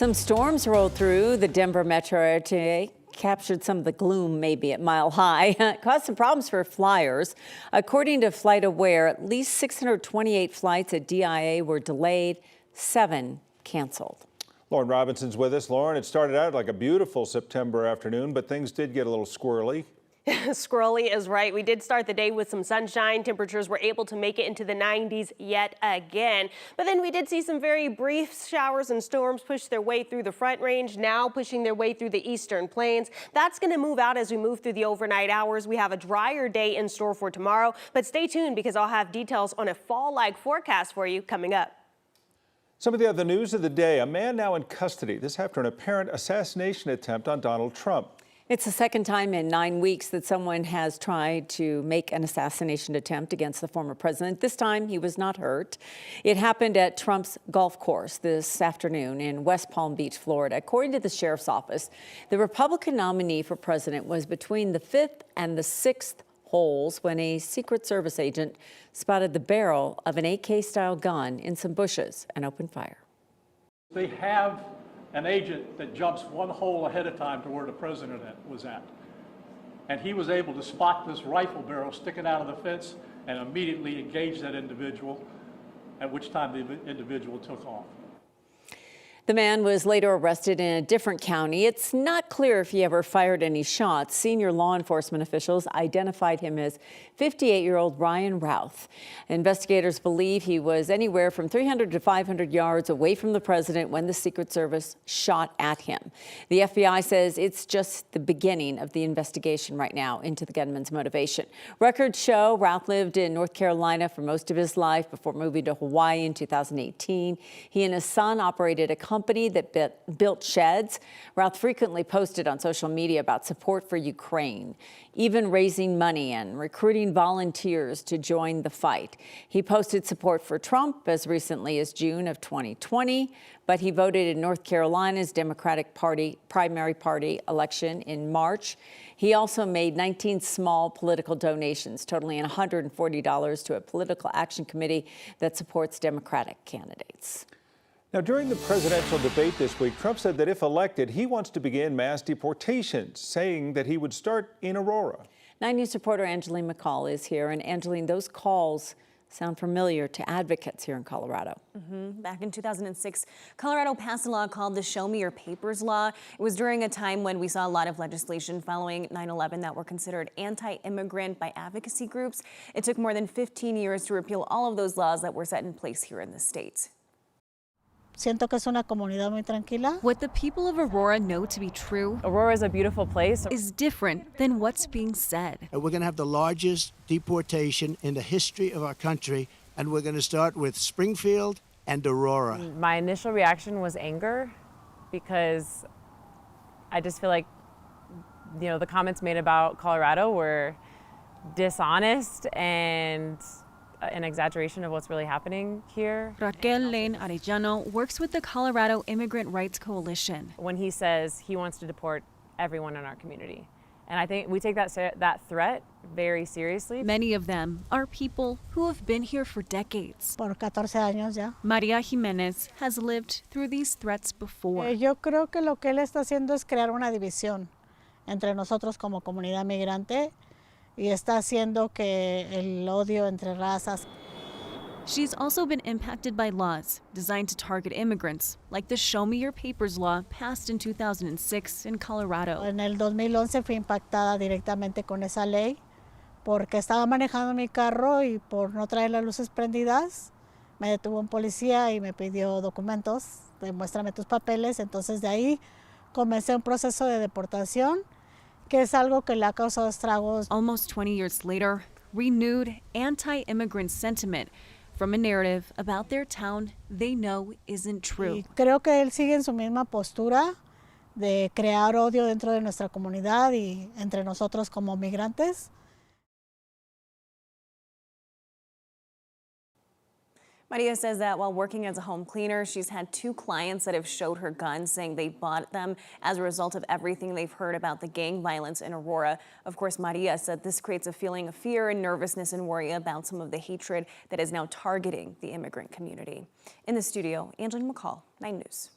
Some storms rolled through the Denver metro area today. Captured some of the gloom maybe at Mile High. Caused some problems for flyers. According to FlightAware, at least 628 flights at DIA were delayed, 7 canceled. Lauren Robinson's with us. Lauren, it started out like a beautiful September afternoon, but things did get a little squirrely. Squirrely is right. We did start the day with some sunshine. Temperatures were able to make it into the 90s yet again. But then we did see some very brief showers and storms push their way through the Front Range, now pushing their way through the eastern plains. That's going to move out as we move through the overnight hours. We have a drier day in store for tomorrow, but stay tuned because I'll have details on a fall-like forecast for you coming up. Some of the other news of the day, a man now in custody. This after an apparent assassination attempt on Donald Trump. It's the second time in 9 weeks that someone has tried to make an assassination attempt against the former president. This time, he was not hurt. It happened at Trump's golf course this afternoon in West Palm Beach, Florida. According to the sheriff's office, the Republican nominee for president was between the 5th and the 6th holes when a Secret Service agent spotted the barrel of an AK-style gun in some bushes and opened fire. They have an agent that jumps one hole ahead of time to where the president was at. And he was able to spot this rifle barrel sticking out of the fence and immediately engage that individual, at which time the individual took off. The man was later arrested in a different county. It's not clear if he ever fired any shots. Senior law enforcement officials identified him as 58-year-old Ryan Routh. Investigators believe he was anywhere from 300 to 500 yards away from the president when the Secret Service shot at him. The FBI says it's just the beginning of the investigation right now into the gunman's motivation. Records show Routh lived in North Carolina for most of his life before moving to Hawaii in 2018. He and his son operated a company that built sheds. Routh frequently posted on social media about support for Ukraine, even raising money and recruiting volunteers to join the fight. He posted support for Trump as recently as June of 2020, but he voted in North Carolina's Democratic Party primary party election in March. He also made 19 small political donations, totaling $140 to a political action committee that supports Democratic candidates. Now, during the presidential debate this week, Trump said that if elected, he wants to begin mass deportations, saying that he would start in Aurora. 9 News reporter Angeline McCall is here. And Angeline, those calls sound familiar to advocates here in Colorado. Back in 2006, Colorado passed a law called the Show Me Your Papers law. It was during a time when we saw a lot of legislation following 9/11 that were considered anti-immigrant by advocacy groups. It took more than 15 years to repeal all of those laws that were set in place here in the state. Siento que es una comunidad muy tranquila. What the people of Aurora know to be true Aurora is a beautiful place. is different than what's being said. We're going to have the largest deportation in the history of our country, and we're going to start with Springfield and Aurora. My initial reaction was anger because I just feel like, the comments made about Colorado were dishonest and an exaggeration of what's really happening here. Raquel Lane Arellano works with the Colorado Immigrant Rights Coalition. When he says he wants to deport everyone in our community. And I think we take that threat very seriously. Many of them are people who have been here for decades. Por 14 años ya. Maria Jimenez has lived through these threats before. Yo creo que lo que él está haciendo es crear una división entre nosotros como comunidad migrante. Y está haciendo que el odio entre razas. She's also been impacted by laws designed to target immigrants, like the Show Me Your Papers law passed in 2006 in Colorado. En el 2011 fui impactada directamente con esa ley porque estaba manejando mi carro y por no traer las luces prendidas me detuvo un policía y me pidió documentos, demuéstrame tus papeles. Entonces de ahí comencé un proceso de deportación. Que es algo que le ha causado estragos. Almost 20 years later, renewed anti-immigrant sentiment from a narrative about their town they know isn't true. Y creo que él sigue en su misma postura de crear odio dentro de nuestra comunidad y entre nosotros como migrantes. Maria says that while working as a home cleaner, she's had 2 clients that have showed her guns, saying they bought them as a result of everything they've heard about the gang violence in Aurora. Of course, Maria said this creates a feeling of fear and nervousness and worry about some of the hatred that is now targeting the immigrant community. In the studio, Angeline McCall, 9 News.